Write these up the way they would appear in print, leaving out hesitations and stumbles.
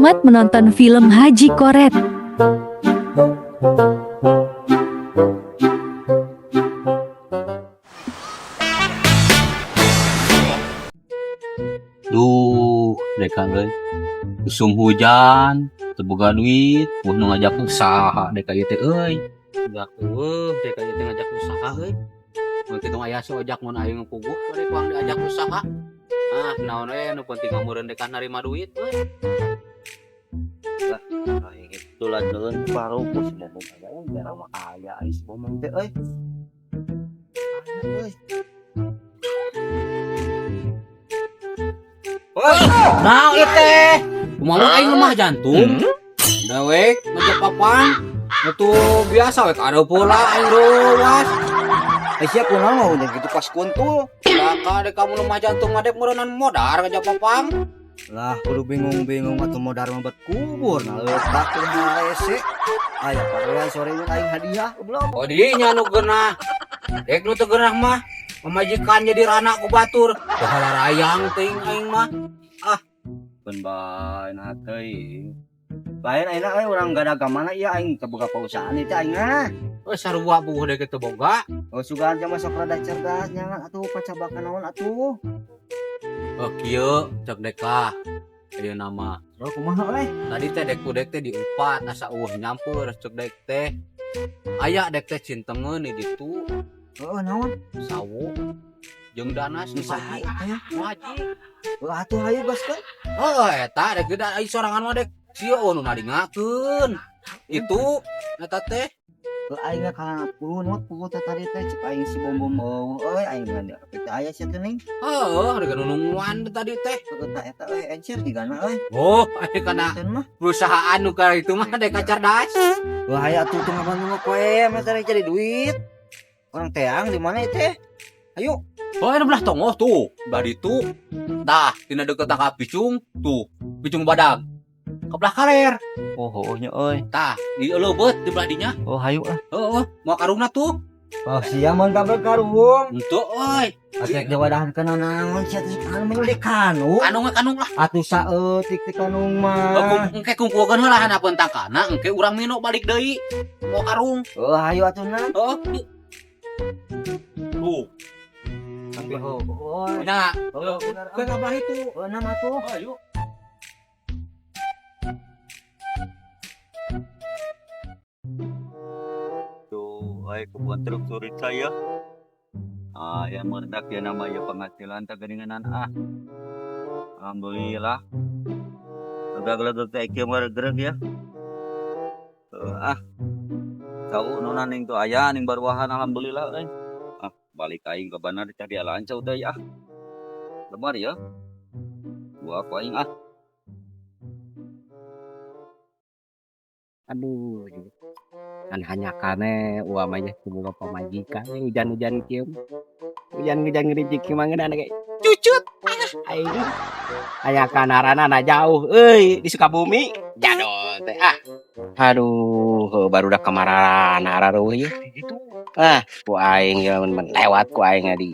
Selamat menonton film Haji Koret. Duh, dekan euy. Usum hujan, teu boga duit, nu ngajak usaha deka ieu teh euy. Ngajak deka ieu teh ngajak usaha euy. Mun kitu aya si ojak mun aing puguh bade kuang diajak usaha. Ah, naon we nu penting mah dekan narima duit euy. Lah, gitu lah deueun baru bos ngomong kagak biar mah aya ais ngomong teh euy. Nah, ieu teh. Kumaha aing lemah jantung. Dewek ngajak papang. Itu biasa we kada pula aing ruas. Sia kunaon mah udah gitu pas kuntul. Laka dek kamu lemah jantung ngadek meureunnan modar ngajak papang. Lah kudu bingung-bingung atuh modar mah bet kubur nah letak teh hese. Aya parean sore ini aing hadiah belum. Oh dinya nu geunah. Dek nu teu geunah mah pamajikan jadi rana ku batur. Teu halarayang teuing aing mah. Pun bae na teuing. Lain ayeuna we urang gadagang mana ieu aing teu boga pausahaan ieu teh aing mah. Oh sarua buah dek teu boga. Oh sugan mah sok rada cerdas nyangan atuh pacabakan naon atuh. Oh kieu cek dek lah. Ayeuna nama. Oh kumaha we? Tadi teh dek ku dek teh diumpat asa nyampur cek dek teh. Aya dek teh cintengeun di ditu. Heeh naon? Sawo jeung danas nu Saha haji. aya? Haji. Atuh hayu gaskeun. Oh eta dek da ai sorangan mah dek. Sieun nu nadingakeun. Itu eta teh. Aing kana puguh teh tadi teh cek aing si bom euy aing mah kita aya sia teh ning. Heuh, dek nunungan tadi teh. Eta euy encer digana euy. Oh, aya kana Ten mah. perusahaan nu ka itu mah dek cerdas. Wah aya atuh teu ngabantu koe mah tadi cari duit. Orang teang di mana teh? Ayo. Oh, anu belah tongoh tuh, belah ditu. Tah, tina deukeut ka picung, tuh, picung badag. Ke belah kaler. Oh nya euy. Tah, di leubeut di belah dinya. Oh hayu ah. Heeh, mau karungna tuh. Oh sia mun kabel karung. Henteu euy. Atek diwadahan kana naon sia teh kan menyulik kanu. Kanung lah. Atuh saeutik teh kanung mah. Engke kumpulkeun heula hanapeun tangkana, engke urang mino balik deui. Mau karung. Oh hayu atuh na. Oh, tuh. Sampai ho. Oh. Nah, Oh bener. ke kabah itu. Oh nama tuh. Ayo. Tuh, ay kubuan truk surit saya. Yang meledak ya nama ya penghasilan tak geringanan Alhamdulillah. Gagal teh kieu mah gereg ya. Tahu nona ning tuh aya ning baruahan alhamdulillah euy. Balik aing ke bandar cari lancar udah ya. Lemar ya. Gua aku aing Aduh, kan hanya kane uamanya kumaha pamajikan hujan-hujan kieu. Hujan-hujan ngrijik mah ngeunana kayak cucut. Aing aya kanarana jauh euy di Sukabumi. Jadol teh Aduh, barudak kamararan araruh ieu. Ku aing ye lewat ku aing di.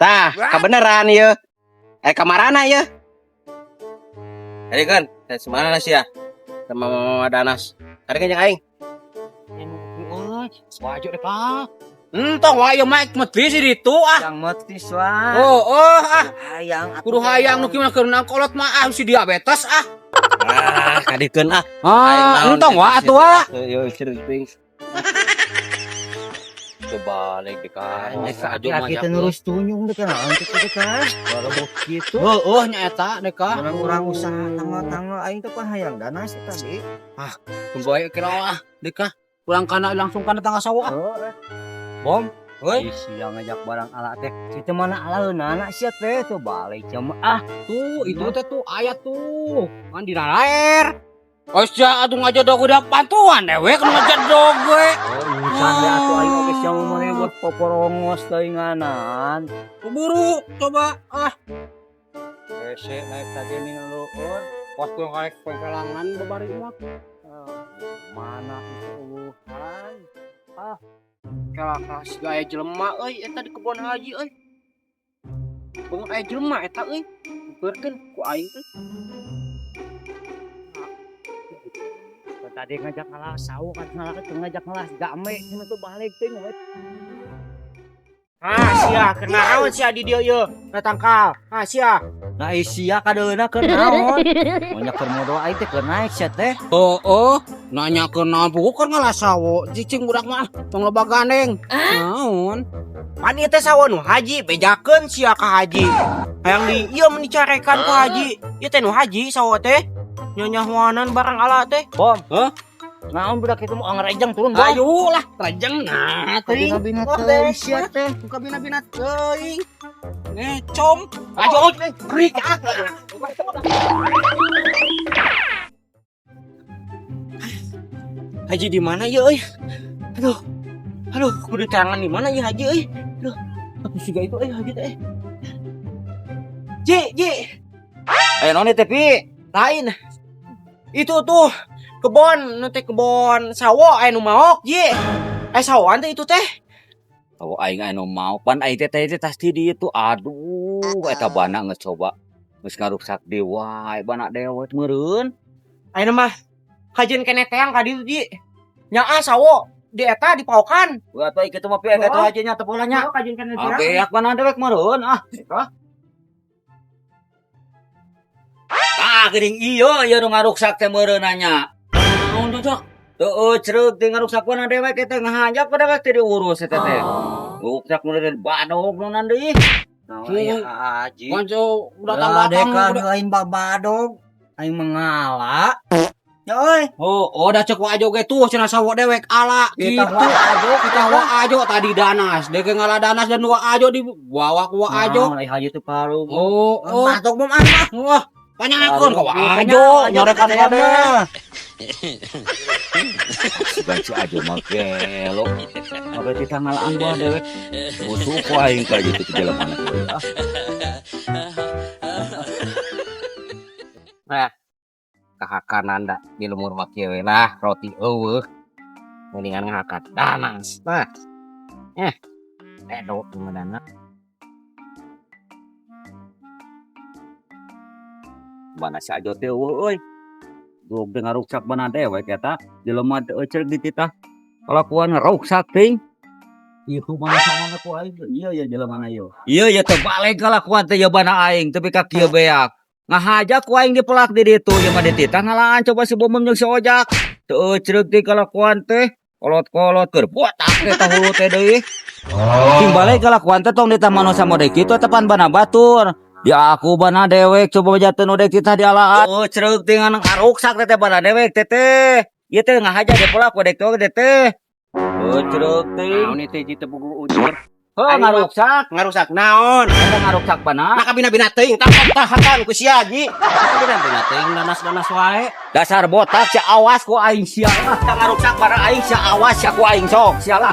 Tah, kabeneran ieu. Kamarana ieu. Ari kan, semana sih ya? Sama Mama Danas. Ada kan yang aing? Waju deh, Pak. Entong wae mah mesti di ditu Yang metis wah. Hayang Kudu hayang nu kieu keurna kolot mah si diabetes Kadikeun entong wae atuh Yo cering. Kebalik dekan. Saja kita nurus tunyung deh kan, untuk kita baru gitu. Nya eta deka. Orang usaha tangga-tangga aing teh hayang dana sih tadi. Kembali kira deka. Pulang kana langsung kana tangga sawah. Bom, euy. Sia ngajak barang ala teh. Situ mana alaeunana sia teh tuh balik mah Tuh, itu teh tuh aya tuh. Kan di air. Osja atuh ngajodog udah pantuan dewe kan ngajodog we. Urusan ya atuh aing oge sia mah buat poporongos teuinganan. Buru coba Ese naik tadi ning luhur. Pas ku karek pengkelangan babari mah. Mana itu urusan? Kelakas gaya jelema euy eta di kebon haji euy. Beung aya jelema eta euy. Beurkeun ku aing teh. tadi ngajak ngalah sawo kan ngajak ngalah game ini tuh balik teh. Sia kenaon sia di dieu ye natangkal. Sia. Nah isia kadeuna keur naon? Banyak keur modo aing teh keur naik sia teh. Oh, nanya ke nabu kan ngalah sawo. Cicing budak mah tong loba gandeng. Naon? Pan ieu teh sawo nu haji bejakeun sia ka haji. Hayang di ieu mun dicarekan ku haji. Ieu teh nu haji sawo teh. Nyanyahuanan barang ala teh. Bom, naon budak itu mau ngerejeng turun bom. Ayo lah, rajeng nah teuing. Bina teh sia teh. Buka bina-bina teuing. Ngecom. Ayo, rik. Haji di mana ya euy? Aduh, kudu tangan di mana ya haji euy? Aduh, apa siga itu haji teh? Ji. Aya naon teh Pi? Lain. Itu tuh kebon, nanti kebon sawo aya nu maok, Ji. Sawoan teh itu teh. Tahu aing anu mau pan aing teh tas di dieu tuh aduh eta bana geus coba geus ngaruksak dewa bana dewa meureun. Ayeuna mah kajian keneh teang ka dieu, Ji. Nyaa sawo di eta dipaokan. Buat bae kitu mah pi eta tuh aja nya teu bola nya. Kajian keneh teang. Abeak bana dewek meureun geuning ieu nu ngaruksak teh meureun nya. Naon cocok? Teu cereuk teh ngaruksak bana dewek teh ngahajak pada dewek teh diurus eta teh. Ruksak meureun badog naon deui. Naon aya haji. Manco udah Udah tambah dekan aing babadog. Aing mengala. Ya euy. Oh, dah cek ajo ge tuh cenah sawo dewek ala Kita gitu. ajo, Kita wa ajo tadi danas, deke ngalah danas dan wa ajo di bawa ku wa ajo. Ai haji teh paru. Oh, Matok bom ah. wah, panyangakeun ka wa ajo, nyorekan kade. Si aja mah gelo. Apa ti tangalaan gua dewek. Musuh ku aing ka gitu ke jalan mana. Nah, kahakanan da di lumur wakieu we lah roti eueuh. Mendingan ngahakat danas. Nah. Edo ngedana. Bana si ajo teh eueuh euy. Duh dengar ruksak bana dewek eta jelema teu ceuk di titah. Kalakuan ruksak teuing. Ieu mana sama ku aing. Iya ya jelema na ieu. Iya ya teu balik kalakuan teh ya bana aing tapi ka kieu beak. Ngahajak ku aing dipelak di ditu ya mah di titah ngalaan coba si Bomem jeung si Ojak. Teu ceuk ti kalakuan teh. Kolot-kolot keur botak teh hulu teh deui. Ting balik kalakuan teh tong ditamano sama dek kitu tepan bana batur. Dia aku bana dewek coba jateun odek kita di alaat. Oh cereuk dengan ngaruksak teh bana dewek teh. Ieu teh ngahaja dipelak odek teh. Oh cereuk teh. Naon teh ji teu bugu ujur. Oh Ngarusak naon? Eta ngaruksak bana. Nah kabina-bina teuing tahakan ku sia Ji. Kabina-bina teuing danas-danas wae. Dasar botak sia awas ku aing sia. Tah ngaruksak bana aing sia awas sia ku aing sok sia lah.